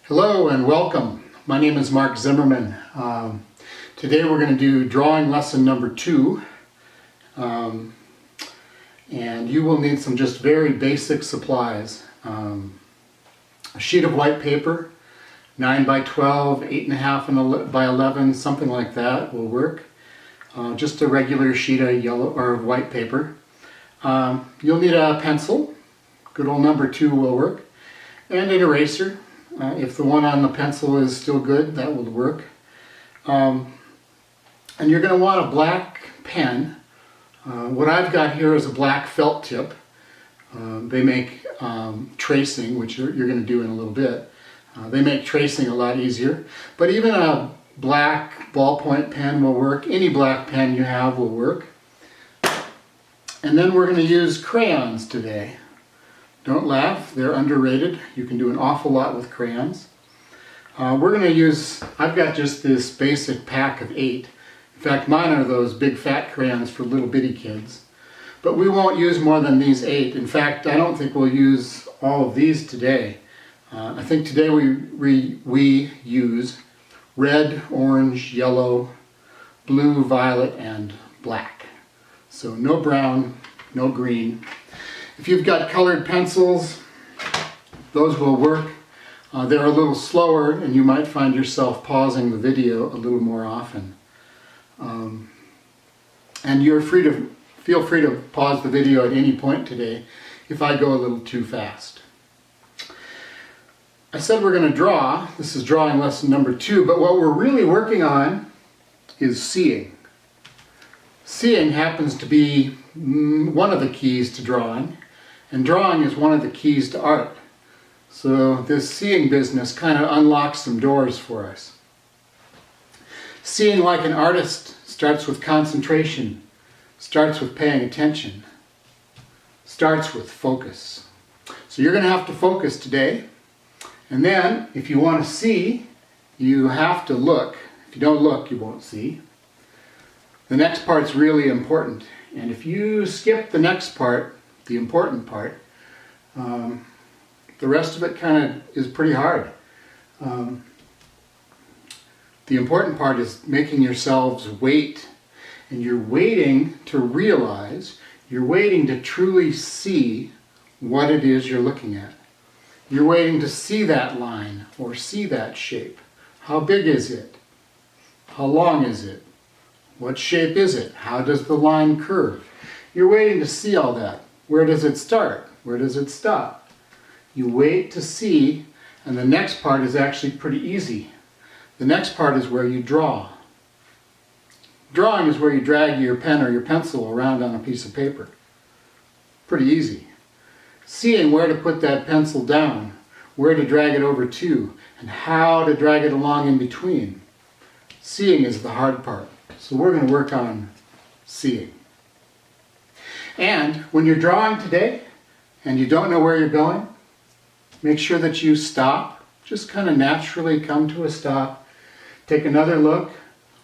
Hello and welcome. My name is Mark Zimmerman. Today we're going to do drawing lesson number 2. And you will need some just very basic supplies. A sheet of white paper, 9 by 12, 8.5 by 11, something like that will work. Just a regular sheet of yellow or white paper. You'll need a pencil, good old number 2 will work, and an eraser. If the one on the pencil is still good, that will work. And you're going to want a black pen. What I've got here is a black felt tip. They make tracing, which you're going to do in a little bit. They make tracing a lot easier. But even a black ballpoint pen will work. Any black pen you have will work. And then we're going to use crayons today. Don't laugh, they're underrated. You can do an awful lot with crayons. We're going to use, I've got just this basic pack of 8. In fact, mine are those big fat crayons for little bitty kids. But we won't use more than these 8. In fact, I don't think we'll use all of these today. I think today we use red, orange, yellow, blue, violet, and black. So no brown, no green. If you've got colored pencils, those will work. They're a little slower and you might find yourself pausing the video a little more often. And you're feel free to pause the video at any point today if I go a little too fast. I said we're going to draw. This is drawing lesson number 2, but what we're really working on is seeing. Seeing happens to be one of the keys to drawing. And drawing is one of the keys to art. So this seeing business kind of unlocks some doors for us. Seeing like an artist starts with concentration, starts with paying attention, starts with focus. So you're going to have to focus today. And then if you want to see, you have to look. If you don't look, you won't see. The next part's really important. And if you skip the next part, the important part, the rest of it kind of is pretty hard. The important part is making yourselves wait. And you're waiting to realize, you're waiting to truly see what it is you're looking at. You're waiting to see that line or see that shape. How big is it? How long is it? What shape is it? How does the line curve? You're waiting to see all that. Where does it start? Where does it stop? You wait to see, and the next part is actually pretty easy. The next part is where you draw. Drawing is where you drag your pen or your pencil around on a piece of paper. Pretty easy. Seeing where to put that pencil down, where to drag it over to, and how to drag it along in between. Seeing is the hard part. So we're going to work on seeing. And when you're drawing today and you don't know where you're going, make sure that you stop. Just kind of naturally come to a stop. Take another look.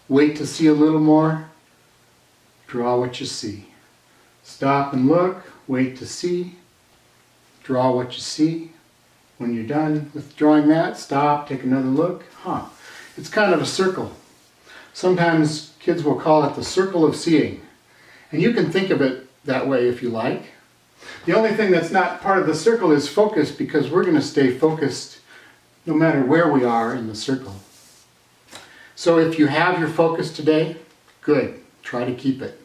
Wait to see a little more. Draw what you see. Stop and look. Wait to see. Draw what you see. When you're done with drawing that, stop, take another look. It's kind of a circle. Sometimes kids will call it the circle of seeing. And you can think of it that way if you like. The only thing that's not part of the circle is focus, because we're going to stay focused no matter where we are in the circle. So if you have your focus today, good. Try to keep it.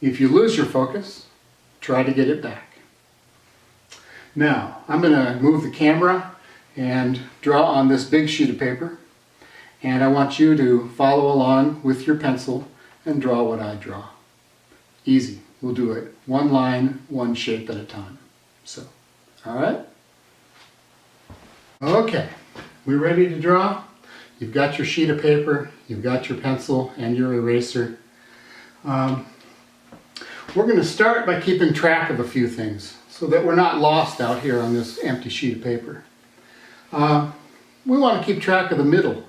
If you lose your focus, try to get it back. Now, I'm going to move the camera and draw on this big sheet of paper. And I want you to follow along with your pencil and draw what I draw. Easy. We'll do it one line, one shape at a time. So, all right? Okay, we ready to draw? You've got your sheet of paper, you've got your pencil and your eraser. We're going to start by keeping track of a few things so that we're not lost out here on this empty sheet of paper. We want to keep track of the middle,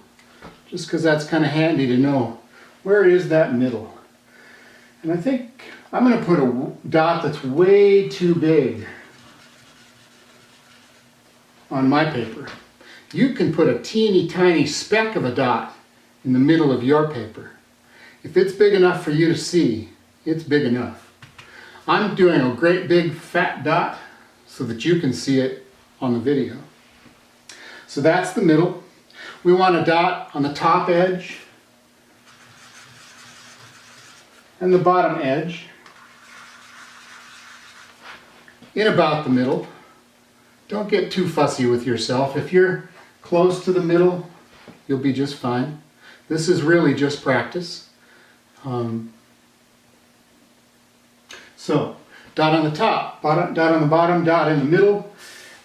just because that's kind of handy to know. Where is that middle? And I think I'm going to put a dot that's way too big on my paper. you can put a teeny tiny speck of a dot in the middle of your paper. If it's big enough for you to see, it's big enough. I'm doing a great big fat dot so that you can see it on the video. So that's the middle. We want a dot on the top edge and the bottom edge in about the middle. Don't get too fussy with yourself. If you're close to the middle, you'll be just fine. This is really just practice. So, dot on the top, dot on the bottom, dot in the middle.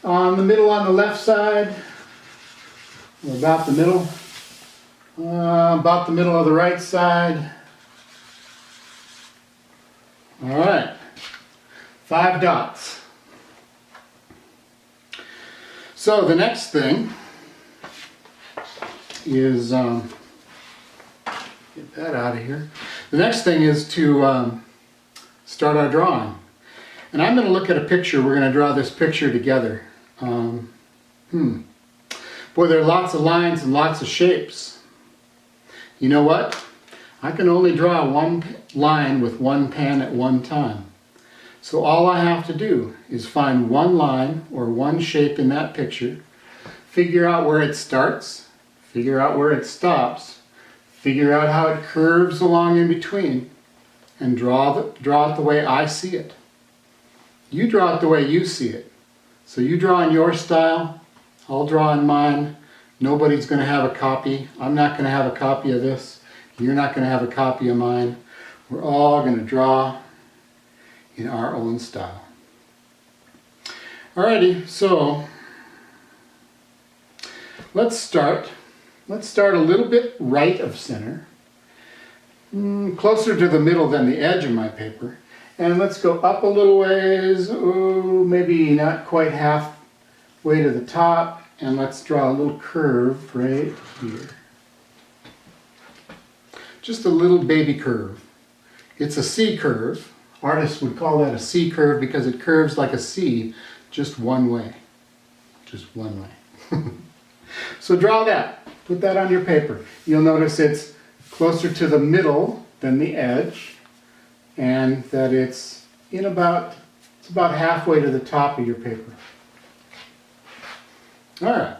On the middle on the left side, about the middle of the right side. All right, 5 dots. So the next thing is, get that out of here. The next thing is to start our drawing. And I'm going to look at a picture. We're going to draw this picture together. Boy, there are lots of lines and lots of shapes. You know what? I can only draw one line with one pen at one time. So all I have to do is find one line or one shape in that picture, figure out where it starts, figure out where it stops, figure out how it curves along in between, and draw it the way I see it. You draw it the way you see it. So you draw in your style, I'll draw in mine. Nobody's going to have a copy. I'm not going to have a copy of this. You're not going to have a copy of mine. We're all going to draw in our own style. Alrighty, so let's start. Let's start a little bit right of center, closer to the middle than the edge of my paper. And let's go up a little ways, maybe not quite halfway to the top, and let's draw a little curve right here. Just a little baby curve. It's a C curve. Artists would call that a C curve because it curves like a C, just one way. Just one way. So draw that. Put that on your paper. You'll notice it's closer to the middle than the edge, and that it's about halfway to the top of your paper. All right.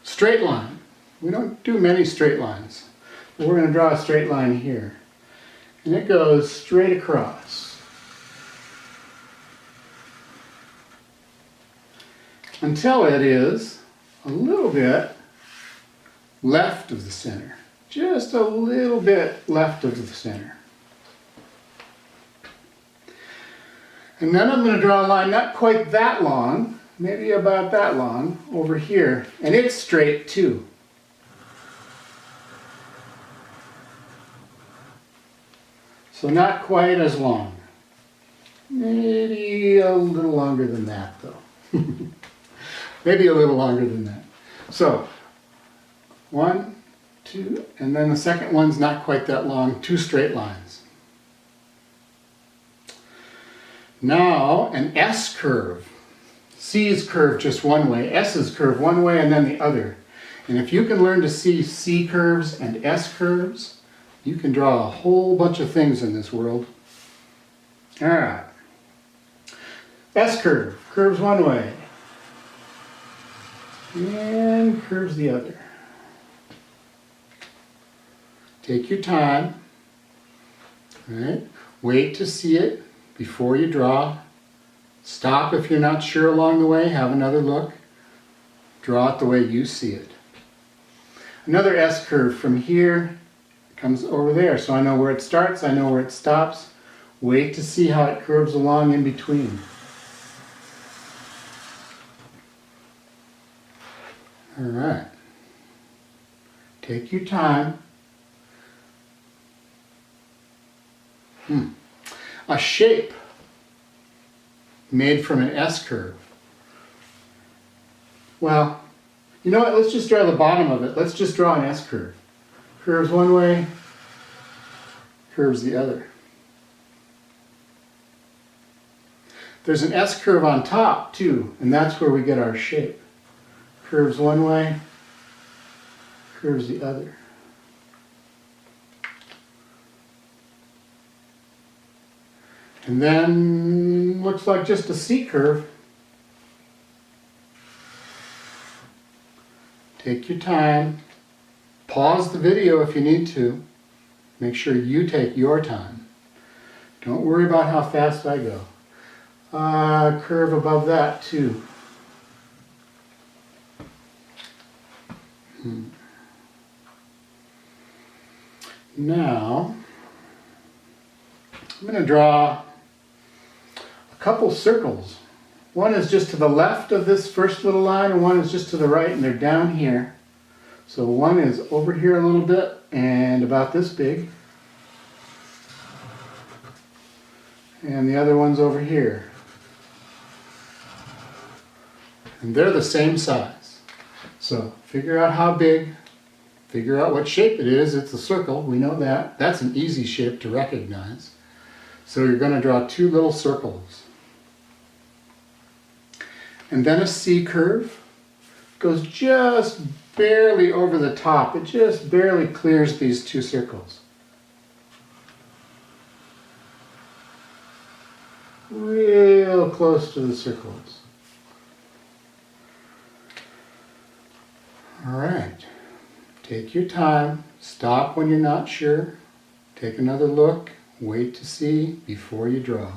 Straight line. We don't do many straight lines, but we're going to draw a straight line here. And it goes straight across until it is a little bit left of the center. Just a little bit left of the center. And then I'm going to draw a line not quite that long, maybe about that long, over here. And it's straight too. So not quite as long. Maybe a little longer than that though. Maybe a little longer than that. So, 1, 2, and then the second one's not quite that long, 2 straight lines. Now, an S curve. C's curve just one way, S's curve one way and then the other. And if you can learn to see C curves and S curves, you can draw a whole bunch of things in this world. All right. S curve, curves one way. And curves the other. Take your time. All right. Wait to see it before you draw. Stop if you're not sure along the way. Have another look. Draw it the way you see it. Another S curve from here comes over there. So I know where it starts. I know where it stops. Wait to see how it curves along in between. All right. Take your time. A shape made from an S curve. Well, you know what? Let's just draw the bottom of it. Let's just draw an S curve. Curves one way, curves the other. There's an S curve on top too, and that's where we get our shape. Curves one way, curves the other. And then looks like just a C curve. Take your time. Pause the video if you need to. Make sure you take your time. Don't worry about how fast I go. Curve above that too. Now, I'm going to draw a couple circles. One is just to the left of this first little line, and one is just to the right, and they're down here. So one is over here a little bit, and about this big. And the other one's over here. And they're the same size. So figure out how big, figure out what shape it is. It's a circle, we know that. That's an easy shape to recognize. So you're going to draw two little circles. And then a C curve goes just barely over the top. It just barely clears these two circles. Real close to the circles. All right. Take your time. Stop when you're not sure. Take another look. Wait to see before you draw.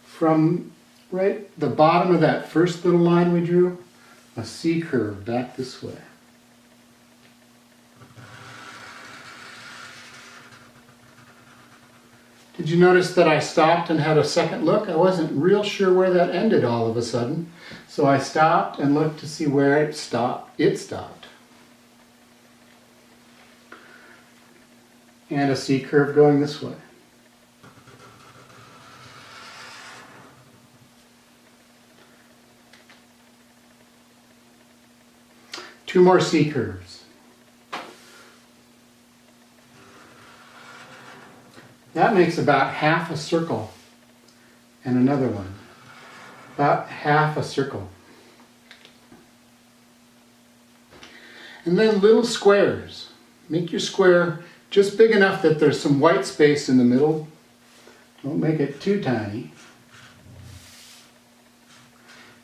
From right the bottom of that first little line we drew, a C curve back this way. Did you notice that I stopped and had a second look? I wasn't real sure where that ended all of a sudden. So I stopped and looked to see where it stopped. It stopped. And a C curve going this way. Two more C curves. That makes about half a circle. And another one. About half a circle. And then little squares. Make your square just big enough that there's some white space in the middle. Don't make it too tiny.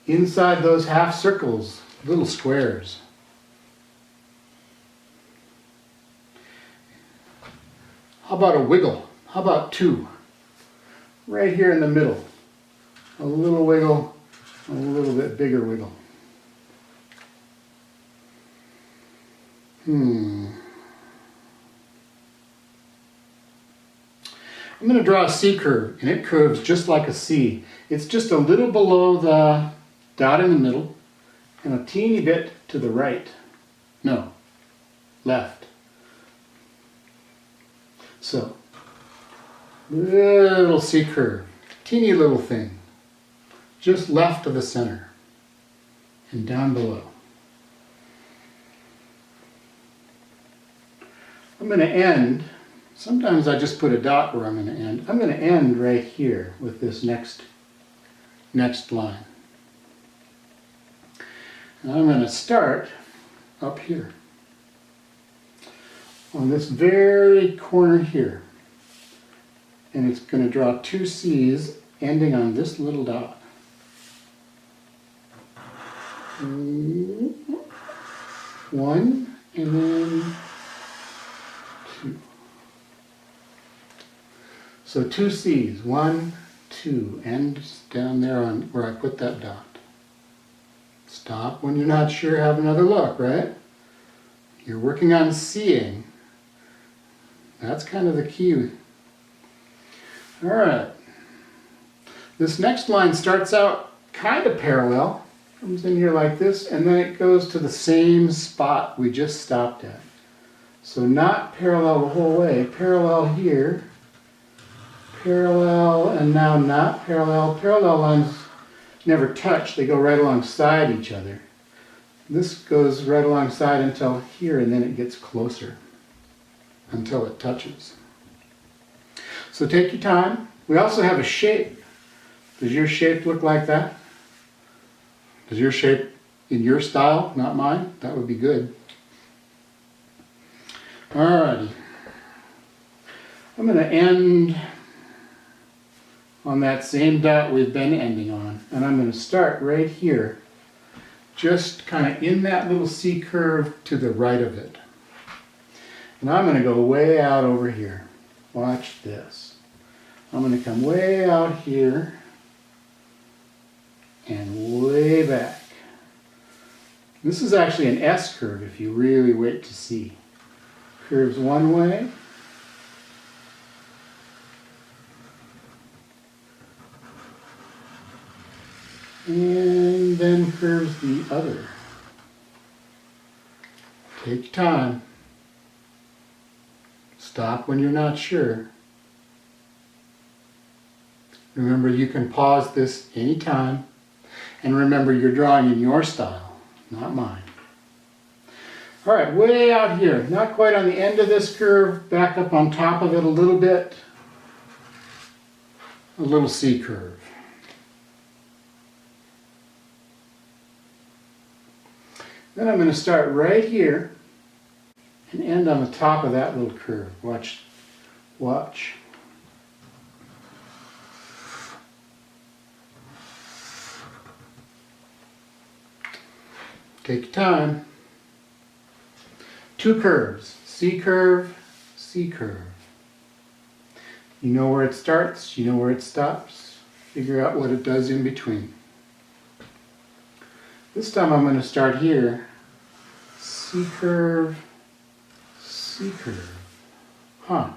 Inside those half circles, little squares. How about a wiggle? How about two? Right here in the middle. A little wiggle, a little bit bigger wiggle. I'm going to draw a C curve, and it curves just like a C. It's just a little below the dot in the middle, and a teeny bit to the right. No, left. So, little C curve, teeny little thing, just left of the center, and down below. I'm going to end. Sometimes I just put a dot where I'm going to end. I'm going to end right here with this next line. And I'm going to start up here on this very corner here. And it's going to draw two C's ending on this little dot. One and then two. So two C's, 1, 2, ends down there on where I put that dot. Stop when you're not sure, have another look, right? You're working on seeing. That's kind of the key. All right. This next line starts out kind of parallel, comes in here like this, and then it goes to the same spot we just stopped at. So not parallel the whole way, parallel here. Parallel, and now not parallel. Parallel lines never touch, they go right alongside each other. This goes right alongside until here, and then it gets closer until it touches. So take your time. We also have a shape. Does your shape look like that? Does your shape in your style, not mine? That would be good. Alrighty. I'm going to end on that same dot we've been ending on. And I'm going to start right here, just kind of in that little C curve to the right of it. And I'm going to go way out over here. Watch this. I'm going to come way out here and way back. This is actually an S curve if you really wait to see. Curves one way. And then curves the other. Take your time. Stop when you're not sure. Remember, you can pause this anytime. And remember, you're drawing in your style, not mine. All right, way out here, not quite on the end of this curve, back up on top of it a little bit. A little C curve. Then I'm going to start right here and end on the top of that little curve. Watch. Watch. Take your time. Two curves. C curve, C curve. You know where it starts, you know where it stops. Figure out what it does in between. This time I'm going to start here. C curve, C curve. Huh.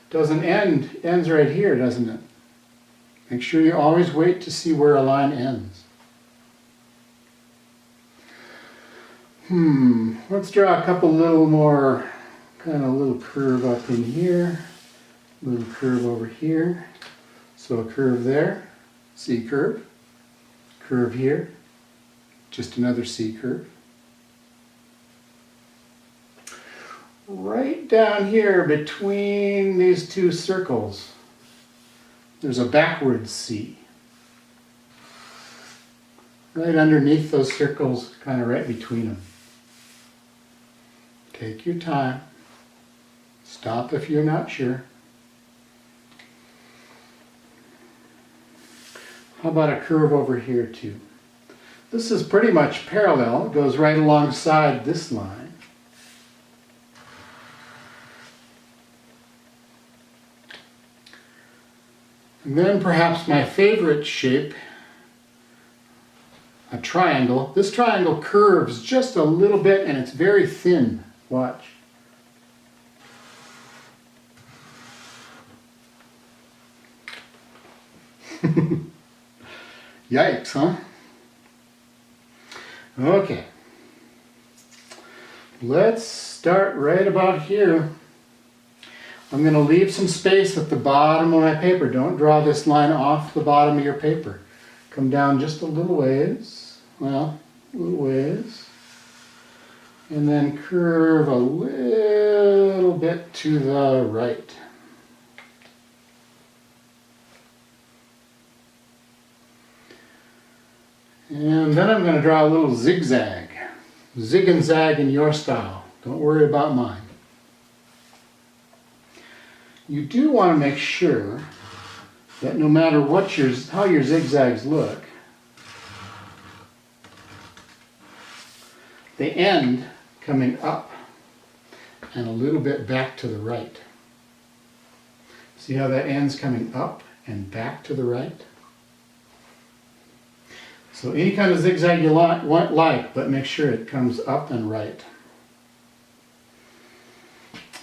Doesn't end. Ends right here, doesn't it? Make sure you always wait to see where a line ends. Let's draw a couple little more, kind of a little curve up in here. Little curve over here. So a curve there. C curve. Curve here. Just another C curve. Right down here between these two circles, there's a backwards C. Right underneath those circles, kind of right between them. Take your time. Stop if you're not sure. How about a curve over here too? This is pretty much parallel. It goes right alongside this line. And then perhaps my favorite shape, a triangle. This triangle curves just a little bit and it's very thin. Watch. Yikes, huh? Okay. Let's start right about here. I'm going to leave some space at the bottom of my paper. Don't draw this line off the bottom of your paper. Come down just a little ways. Well, a little ways. And then curve a little bit to the right. And then I'm going to draw a little zigzag. Zig and zag in your style. Don't worry about mine. You do want to make sure that no matter what how your zigzags look, they end coming up and a little bit back to the right. See how that ends coming up and back to the right? So any kind of zigzag you like, but make sure it comes up and right.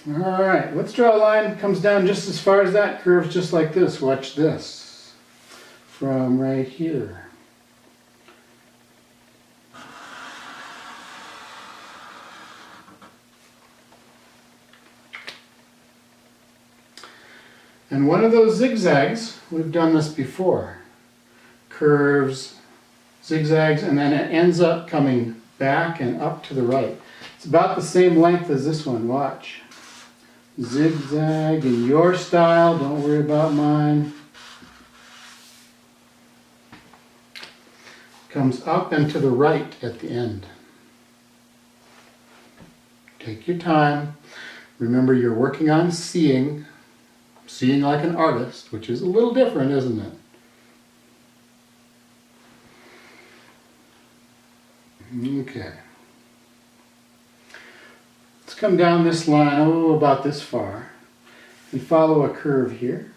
Alright, let's draw a line that comes down just as far as that, curves just like this. Watch this. From right here. And one of those zigzags, we've done this before. Curves, zigzags, and then it ends up coming back and up to the right. It's about the same length as this one. Watch. Zigzag in your style. Don't worry about mine. comes up and to the right at the end. Take your time. Remember, you're working on seeing like an artist, which is a little different, isn't it? Okay. Let's come down this line, oh, about this far, and follow a curve here.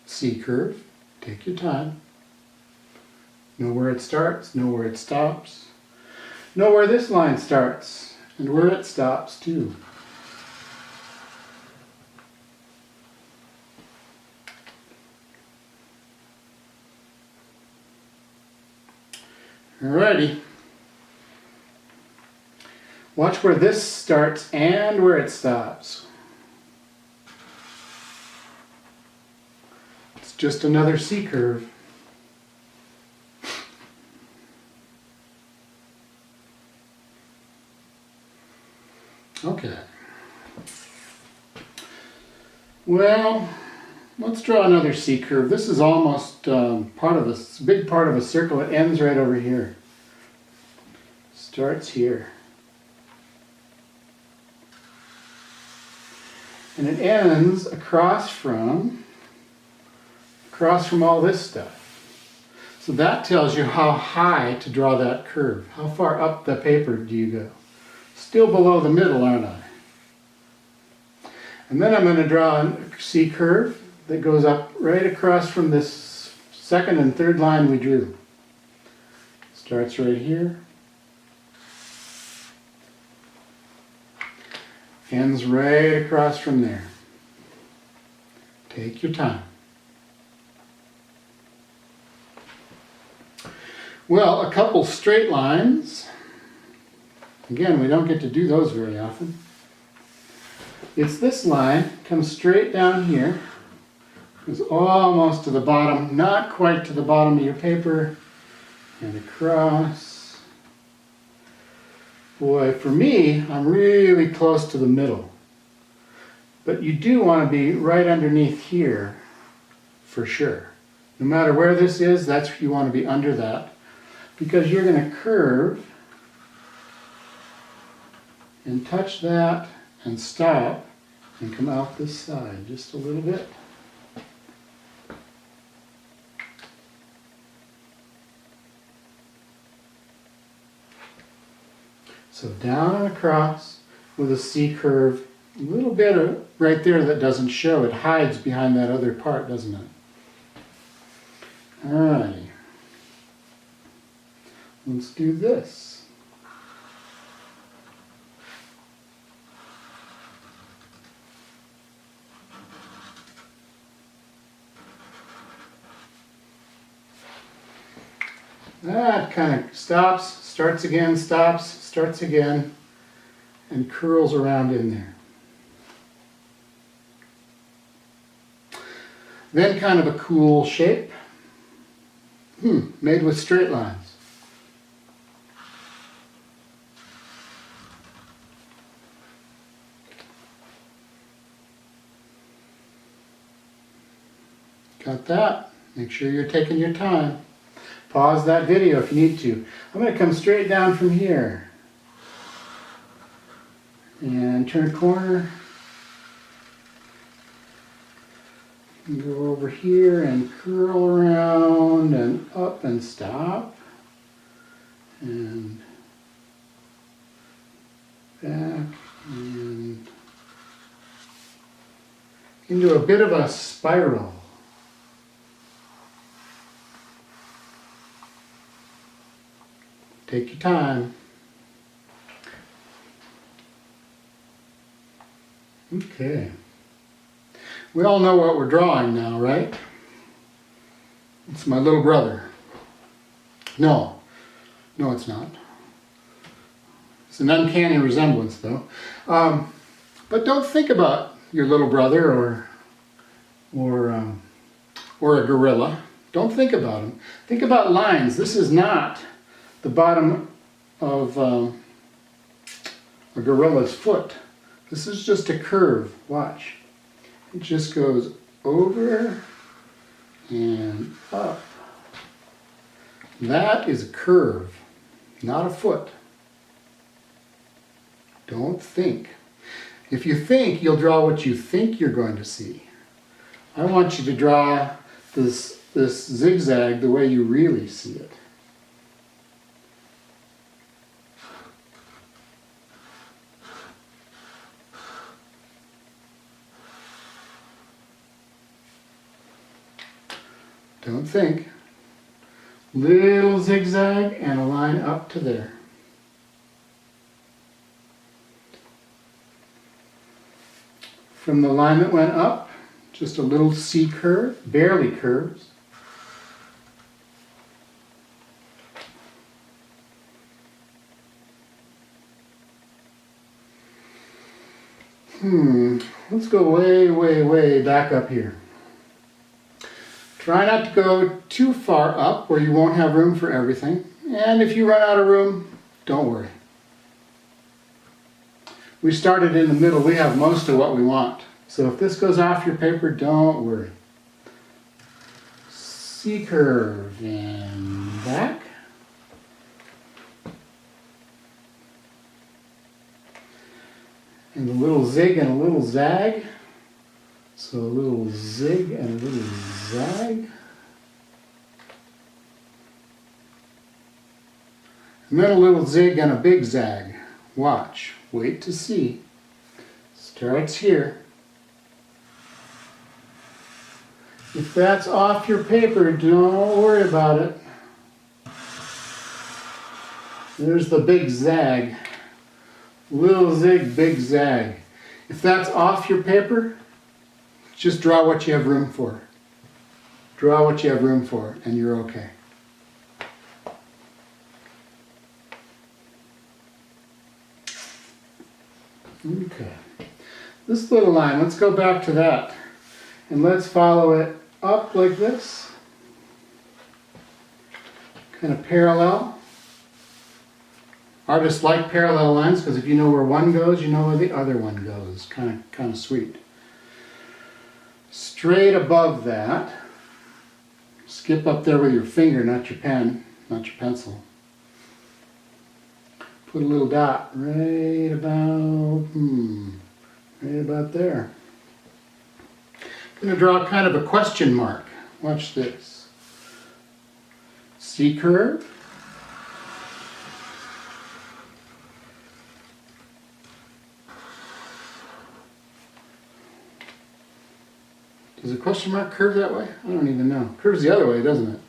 C curve. Take your time. Know where it starts, know where it stops. Know where this line starts and where it stops too. Alrighty. Watch where this starts and where it stops. It's just another C curve. Okay. Well, let's draw another C curve. This is almost part of a big part of a circle. It ends right over here. Starts here. And it ends across from all this stuff. So that tells you how high to draw that curve. How far up the paper do you go? Still below the middle, aren't I? And then I'm going to draw a C curve that goes up right across from this second and third line we drew. Starts right here. Ends right across from there. Take your time. Well, a couple straight lines. Again, we don't get to do those very often. It's this line, comes straight down here, goes almost to the bottom, not quite to the bottom of your paper, and across. Boy, for me, I'm really close to the middle. But you do want to be right underneath here, for sure. No matter where this is, that's you want to be under that, because you're going to curve and touch that and stop and come out this side just a little bit. So down and across with a C curve, a little bit of right there that doesn't show. It hides behind that other part, doesn't it? Alrighty. Let's do this. That kind of stops, starts again, stops, starts again, and curls around in there. Then kind of a cool shape, made with straight lines. Got that? Make sure you're taking your time. Pause that video if you need to. I'm going to come straight down from here and turn a corner and go over here and curl around and up and stop and back and into a bit of a spiral. Take your time. Okay. We all know what we're drawing now, right? It's my little brother. No, it's not. It's an uncanny resemblance, though. But don't think about your little brother or a gorilla. Don't think about him. Think about lines. This is not the bottom of a gorilla's foot. This is just a curve. Watch. It just goes over and up. That is a curve, not a foot. Don't think. If you think, you'll draw what you think you're going to see. I want you to draw this zigzag the way you really see it. Don't think. Little zigzag and a line up to there. From the line that went up, just a little C curve, barely curves. Let's go way, way, way back up here. Try not to go too far up where you won't have room for everything. And if you run out of room, don't worry. We started in the middle. We have most of what we want. So if this goes off your paper, don't worry. C curve and back. And a little zig and a little zag. So a little zig and a little zag. And then a little zig and a big zag. Watch. Wait to see. Starts here. If that's off your paper, don't worry about it. There's the big zag. Little zig, big zag. If that's off your paper, just draw what you have room for. Draw what you have room for, and you're okay. Okay. This little line, let's go back to that. And let's follow it up like this. Kind of parallel. Artists like parallel lines because if you know where one goes, you know where the other one goes. Kind of sweet. Straight above that, skip up there with your finger, not your pen, not your pencil. Put a little dot right about there. I'm going to draw kind of a question mark. Watch this. C curve. Does a question mark curve that way? I don't even know. Curves the other way, doesn't it?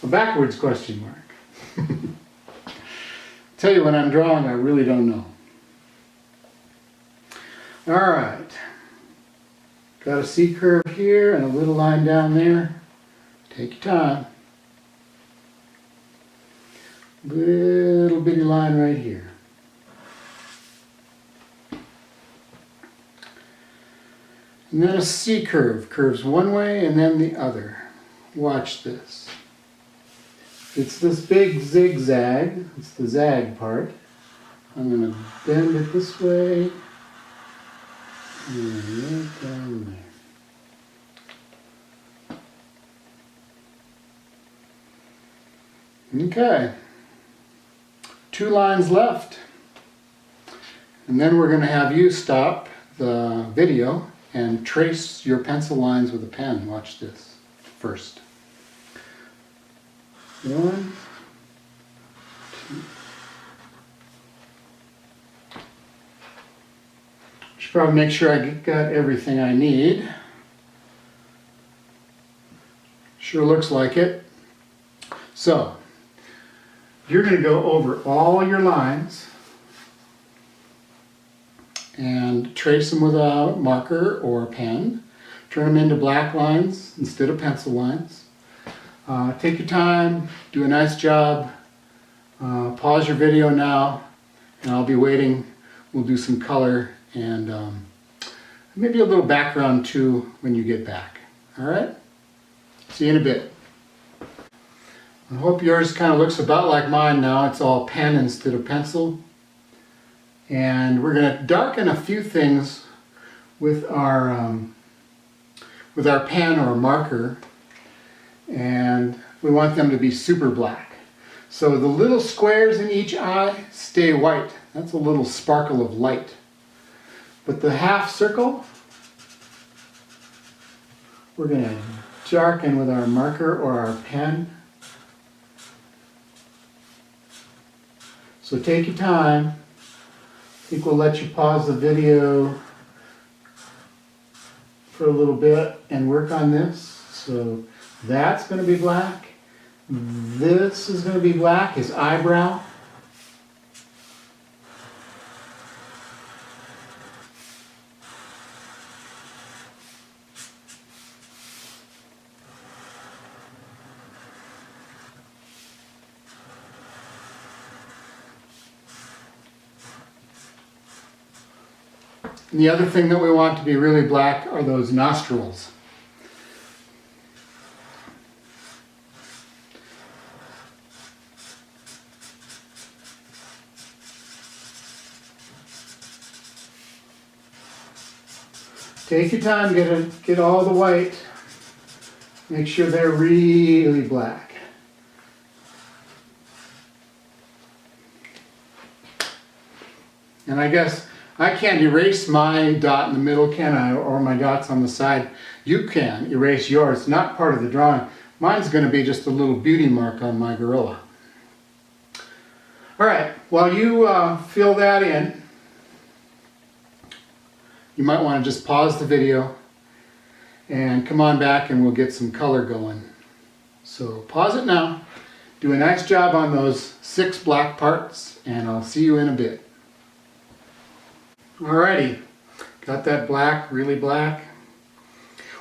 A backwards question mark. Tell you when I'm drawing, I really don't know. All right. Got a C curve here and a little line down there. Take your time. Little bitty line right here. And then a C curve. Curves one way and then the other. Watch this. It's this big zigzag. It's the zag part. I'm going to bend it this way. And right down there. Okay. 2 lines left. And then we're going to have you stop the video and trace your pencil lines with a pen. Watch this first. 1, 2. Should probably make sure I got everything I need. Sure looks like it. So, you're going to go over all your lines and trace them with a marker or a pen. Turn them into black lines instead of pencil lines. Take your time, do a nice job. Pause your video now, and I'll be waiting. We'll do some color and maybe a little background too when you get back. All right? See you in a bit. I hope yours kind of looks about like mine now. It's all pen instead of pencil. And we're going to darken a few things with our pen or marker. and we want them to be super black. So the little squares in each eye stay white. That's a little sparkle of light. But the half circle, we're going to darken with our marker or our pen. So take your time. I think we'll let you pause the video for a little bit and work on this. So that's going to be black. This is going to be black, his eyebrow. And the other thing that we want to be really black are those nostrils. Take your time, get all the white. Make sure they're really black. And I guess I can't erase my dot in the middle, can I? Or my dots on the side. You can erase yours. It's not part of the drawing. Mine's going to be just a little beauty mark on my gorilla. All right, while you fill that in, you might want to just pause the video and come on back and we'll get some color going. So pause it now. Do a nice job on those 6 black parts and I'll see you in a bit. Alrighty, got that black, really black.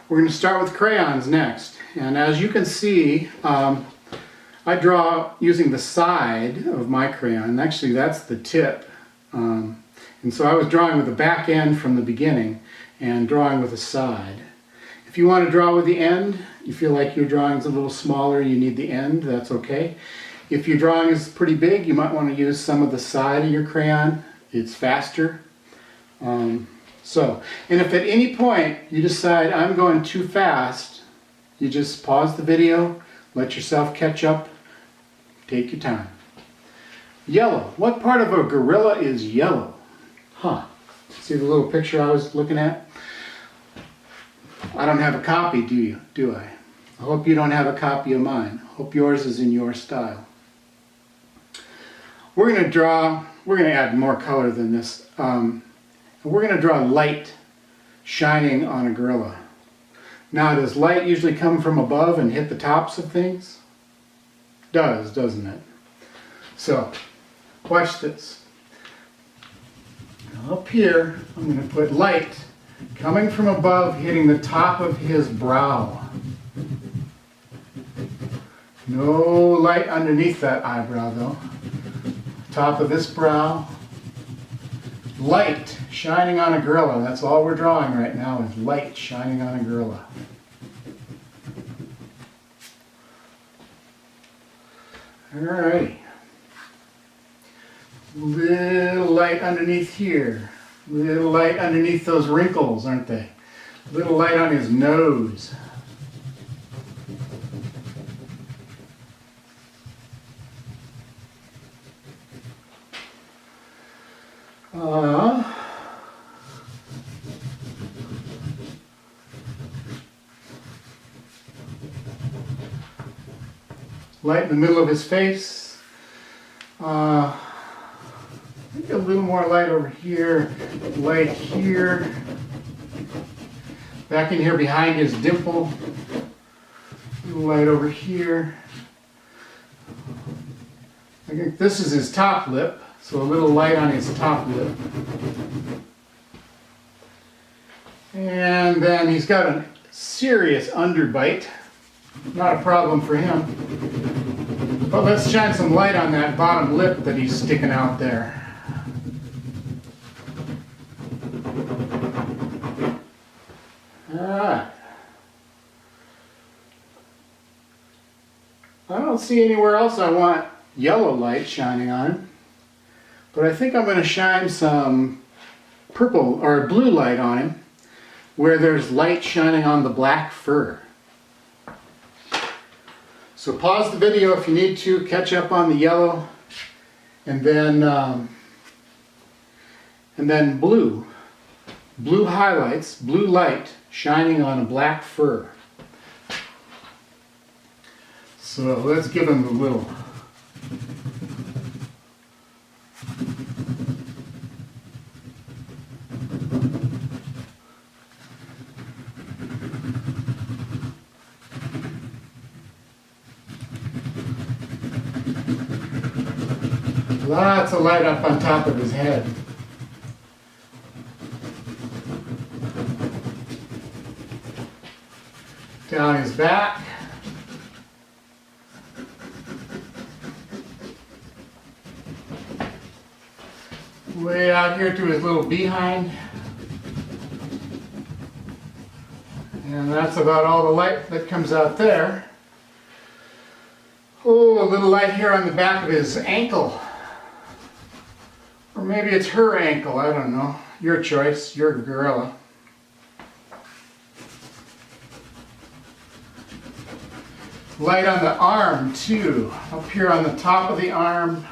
We're going to start with crayons next. And as you can see, I draw using the side of my crayon. Actually, that's the tip. And so I was drawing with the back end from the beginning and drawing with the side. If you want to draw with the end, you feel like your drawing's a little smaller, you need the end, that's okay. If your drawing is pretty big, you might want to use some of the side of your crayon. It's faster. And if at any point you decide I'm going too fast, you just pause the video, let yourself catch up, take your time. Yellow. What part of a gorilla is yellow? Huh. See the little picture I was looking at? I don't have a copy, do I? I hope you don't have a copy of mine. I hope yours is in your style. We're going to add more color than this. We're going to draw light shining on a gorilla. Now, does light usually come from above and hit the tops of things? Does, doesn't it? So, watch this. Up here, I'm going to put light coming from above, hitting the top of his brow. No light underneath that eyebrow, though. Top of this brow. Light shining on a gorilla. That's all we're drawing right now is light shining on a gorilla. Alrighty. Little light underneath here. Little light underneath those wrinkles, aren't they? Little light on his nose. Light in the middle of his face. A little more light over here. Light here. Back in here behind his dimple. A little light over here. I think this is his top lip, so a little light on his top lip. And then he's got a serious underbite. Not a problem for him. But let's shine some light on that bottom lip that he's sticking out there. Alright. I don't see anywhere else I want yellow light shining on him. But I think I'm going to shine some purple or blue light on him where there's light shining on the black fur. So pause the video if you need to, catch up on the yellow, and then blue. Blue highlights, blue light shining on a black fur. So let's give him a little. Lots of light up on top of his head. Down his back. Way out here to his little behind. And that's about all the light that comes out there. Oh, a little light here on the back of his ankle. Or maybe it's her ankle, I don't know. Your choice, you're a gorilla. Light on the arm too, up here on the top of the arm.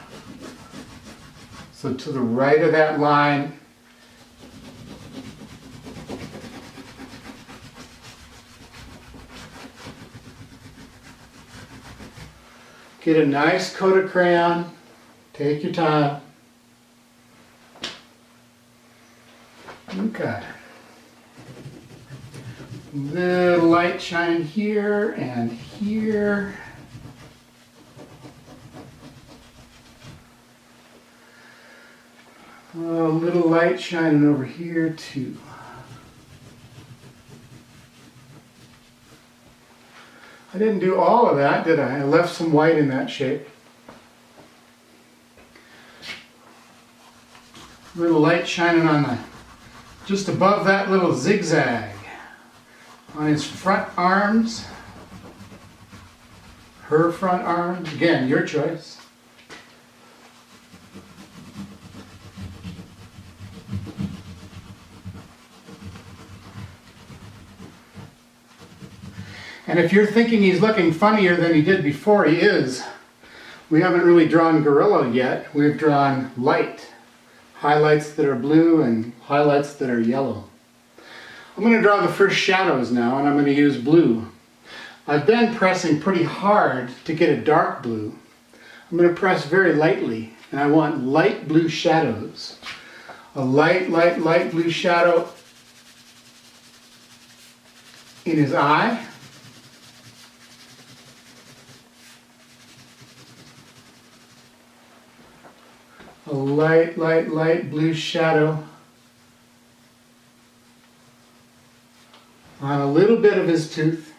So to the right of that line. Get a nice coat of crayon, take your time. Okay. Little light shine here and here. A little light shining over here too. I didn't do all of that, did I? I left some white in that shape. Little light shining on the, just above that little zigzag. On his front arms, her front arms, again, your choice. And if you're thinking he's looking funnier than he did before, he is. We haven't really drawn gorilla yet. We've drawn light. Highlights that are blue and highlights that are yellow. I'm going to draw the first shadows now, and I'm going to use blue. I've been pressing pretty hard to get a dark blue. I'm going to press very lightly, and I want light blue shadows. A light blue shadow in his eye. A light blue shadow on a little bit of his tooth,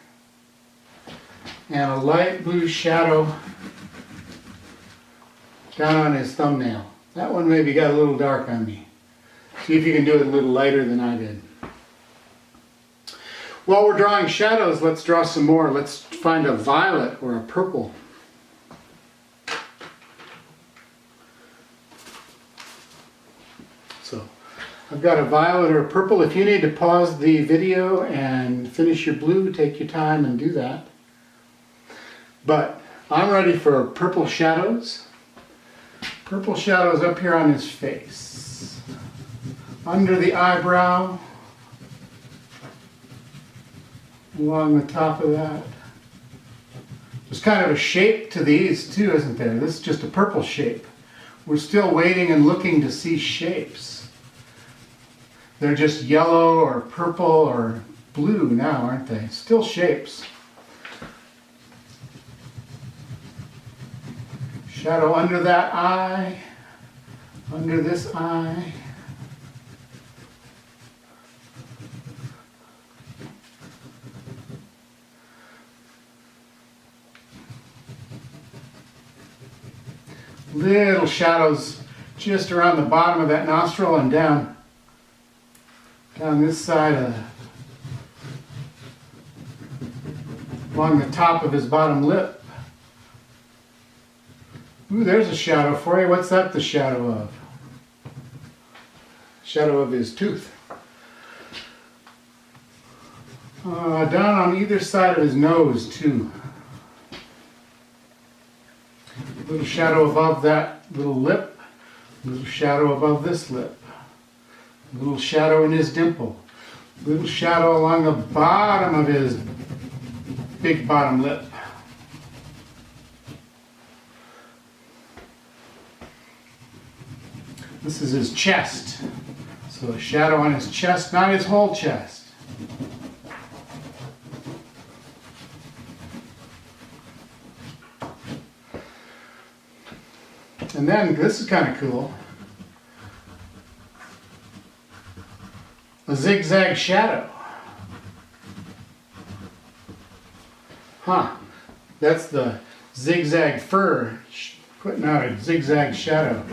and a light blue shadow down on his thumbnail. That one maybe got a little dark on me. See if you can do it a little lighter than I did. While we're drawing shadows, let's draw some more. Let's find a violet or a purple. So I've got a violet or a purple. If you need to pause the video and finish your blue, take your time and do that. But I'm ready for purple shadows. Purple shadows up here on his face. Under the eyebrow. Along the top of that. There's kind of a shape to these too, isn't there? This is just a purple shape. We're still waiting and looking to see shapes. They're just yellow or purple or blue now, aren't they? Still shapes. Shadow under that eye, under this eye. Little shadows just around the bottom of that nostril and down this side of along the top of his bottom lip. Ooh, there's a shadow for you. What's that the shadow of? Shadow of his tooth. Down on either side of his nose too. A little shadow above that little lip. A little shadow above this lip. A little shadow in his dimple. A little shadow along the bottom of his big bottom lip. This is his chest. So a shadow on his chest, not his whole chest. And then, this is kind of cool, a zigzag shadow. Huh, that's the zigzag fur putting out a zigzag shadow.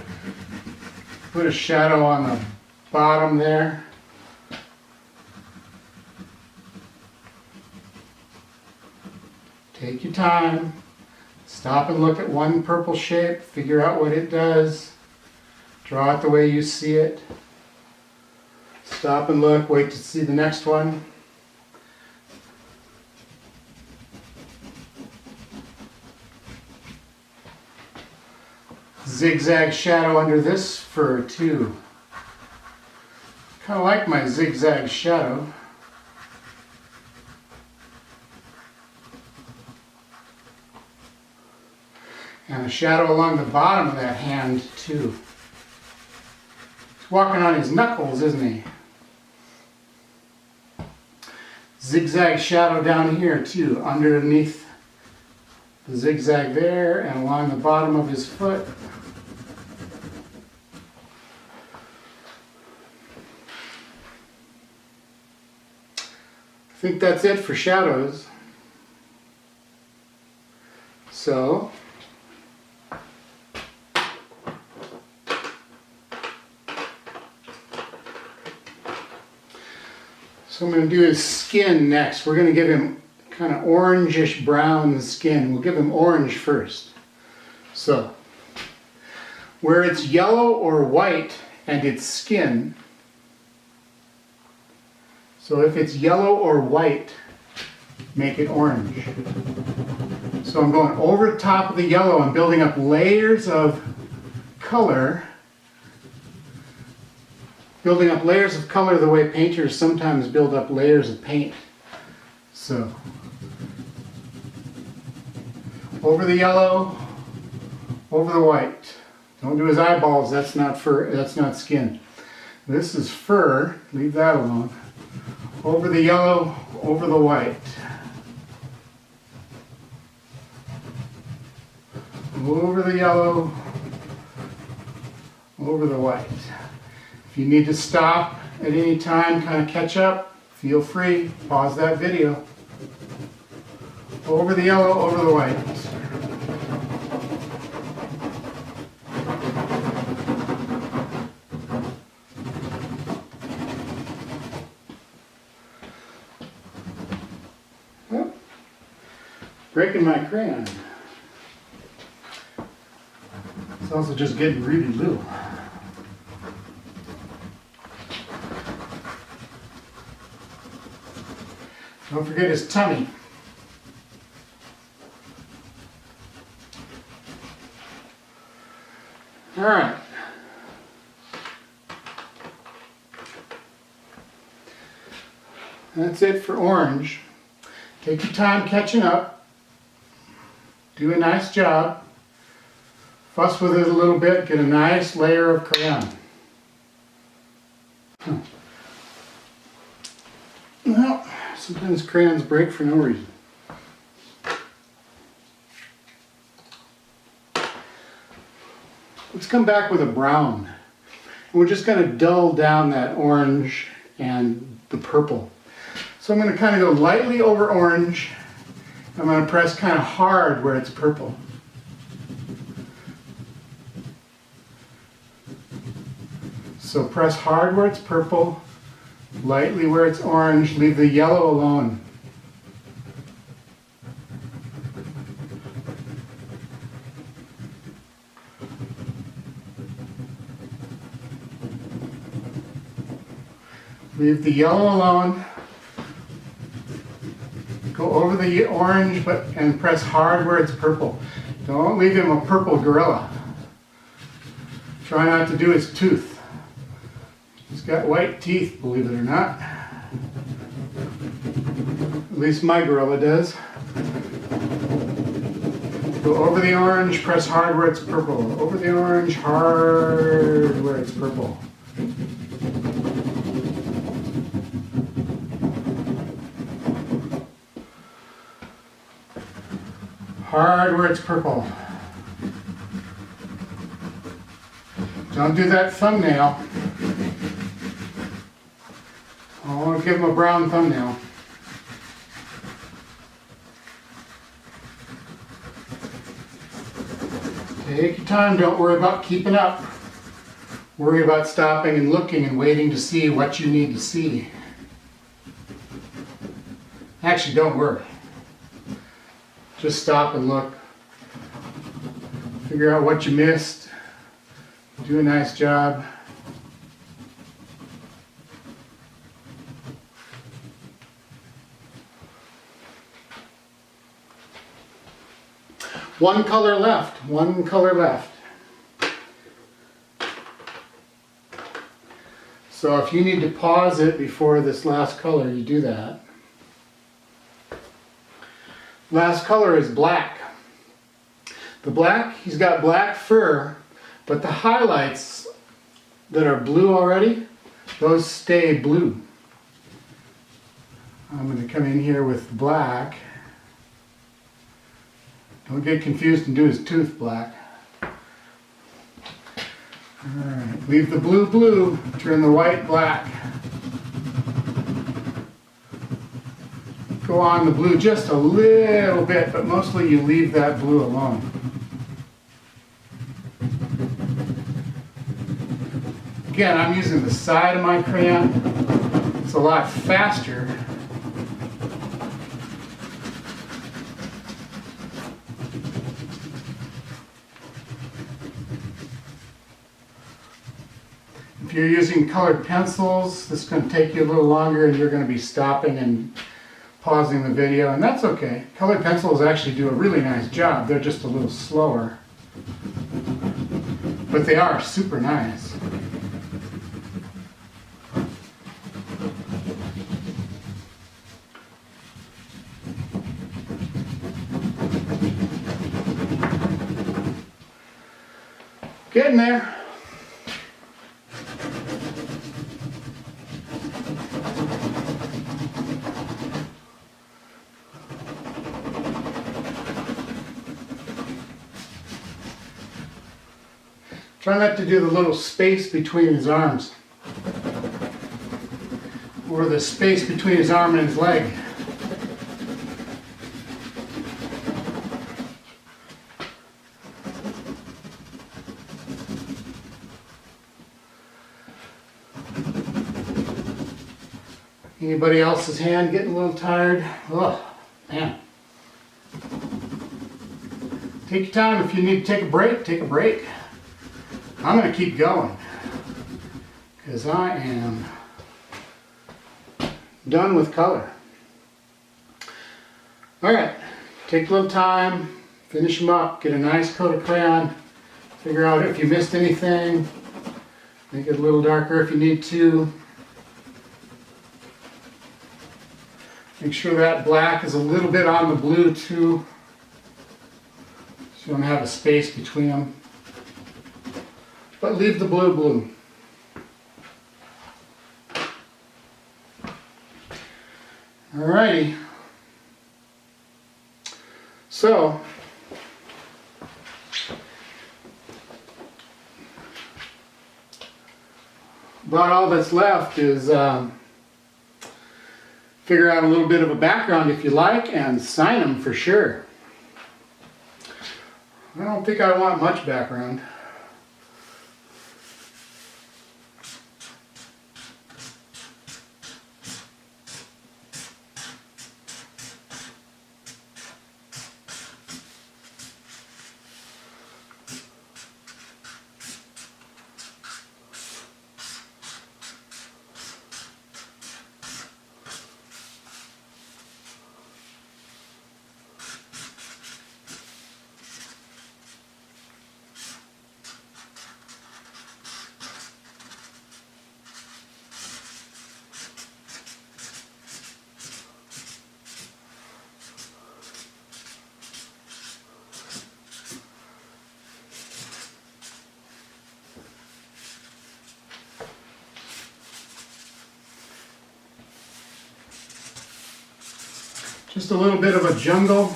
Put a shadow on the bottom there. Take your time. Stop and look at one purple shape, figure out what it does, draw it the way you see it. Stop and look, wait to see the next one. Zigzag shadow under this fur too. Kind of like my zigzag shadow. And a shadow along the bottom of that hand too. He's walking on his knuckles, isn't he? Zigzag shadow down here too, underneath the zigzag there and along the bottom of his foot. I think that's it for shadows. So I'm going to do his skin next. We're going to give him kind of orangish brown skin. We'll give him orange first. So, where it's yellow or white and it's skin, so if it's yellow or white, make it orange. So I'm going over the top of the yellow. I'm building up layers of color. Building up layers of color the way painters sometimes build up layers of paint. So, over the yellow, over the white. Don't do his eyeballs, that's not fur, that's not skin. This is fur, leave that alone. Over the yellow, over the white. Over the yellow, over the white. If you need to stop at any time, kind of catch up, feel free, pause that video. Over the yellow, over the white. Oh, breaking my crayon. It's also just getting really little. Don't forget his tummy. All right. That's it for orange. Take your time catching up. Do a nice job. Fuss with it a little bit. Get a nice layer of crayon. Well, sometimes crayons break for no reason. Let's come back with a brown. And we're just going to dull down that orange and the purple. So I'm going to kind of go lightly over orange. I'm going to press kind of hard where it's purple. So press hard where it's purple, lightly where it's orange, leave the yellow alone. Leave the yellow alone. Go over the orange and press hard where it's purple. Don't leave him a purple gorilla. Try not to do his tooth. He's got white teeth, believe it or not. At least my gorilla does. Go over the orange, press hard where it's purple. Over the orange, hard where it's purple. Hard where it's purple. Don't do that thumbnail. I want to give him a brown thumbnail. Take your time, don't worry about keeping up. Worry about stopping and looking and waiting to see what you need to see. Actually, don't worry. Just stop and look. Figure out what you missed. Do a nice job. One color left. One color left. So if you need to pause it before this last color, you do that. Last color is black. The black, he's got black fur, but the highlights that are blue already, those stay blue. I'm going to come in here with black. Don't get confused and do his tooth black. Alright, leave the blue blue, turn the white black. Go on the blue just a little bit, but mostly you leave that blue alone. Again, I'm using the side of my crayon. It's a lot faster. If you're using colored pencils, this is going to take you a little longer and you're going to be stopping and pausing the video, and that's okay. Colored pencils actually do a really nice job. They're just a little slower. But they are super nice. Getting there. Try not to do the little space between his arms, or the space between his arm and his leg. Anybody else's hand getting a little tired? Oh, man. Take your time. If you need to take a break, take a break. I'm going to keep going because I am done with color. Alright, take a little time, finish them up, get a nice coat of crayon, figure out if you missed anything, make it a little darker if you need to. Make sure that black is a little bit on the blue too, so you don't have a space between them. But leave the blue blue. Alrighty. So, about all that's left is figure out a little bit of a background if you like and sign them for sure. I don't think I want much background. Just a little bit of a jungle.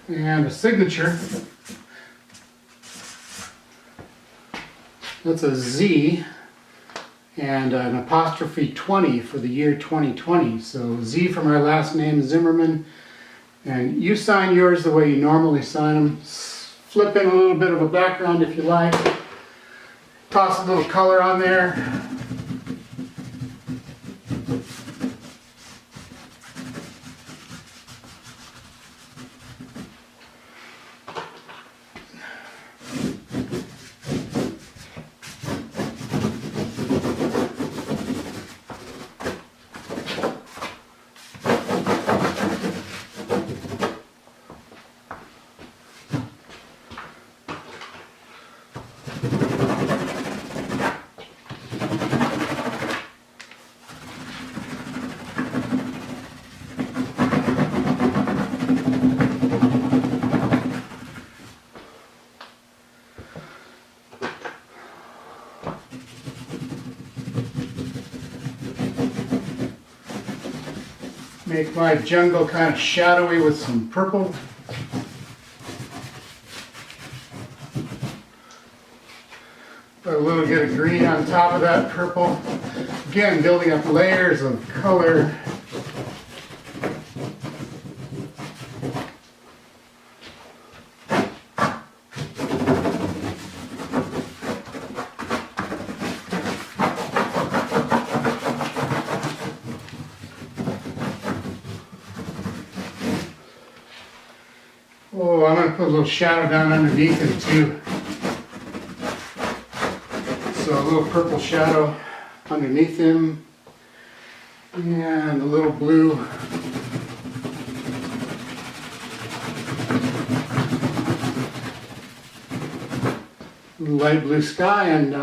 And a signature. That's a Z and an apostrophe 20 for the year 2020. So Z from our last name, Zimmerman. And you sign yours the way you normally sign them. Flip in a little bit of a background if you like. Toss a little color on there. Make my jungle kind of shadowy with some purple. Put a little bit of green on top of that purple. Again, building up layers of color. Oh, I'm going to put a little shadow down underneath it too. So a little purple shadow underneath him. And a little blue. Light blue sky, and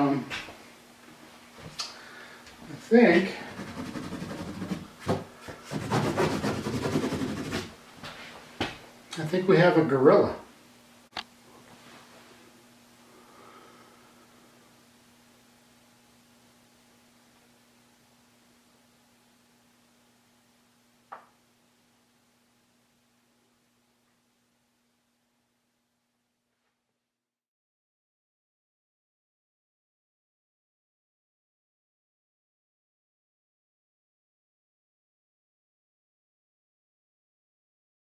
I think we have a gorilla.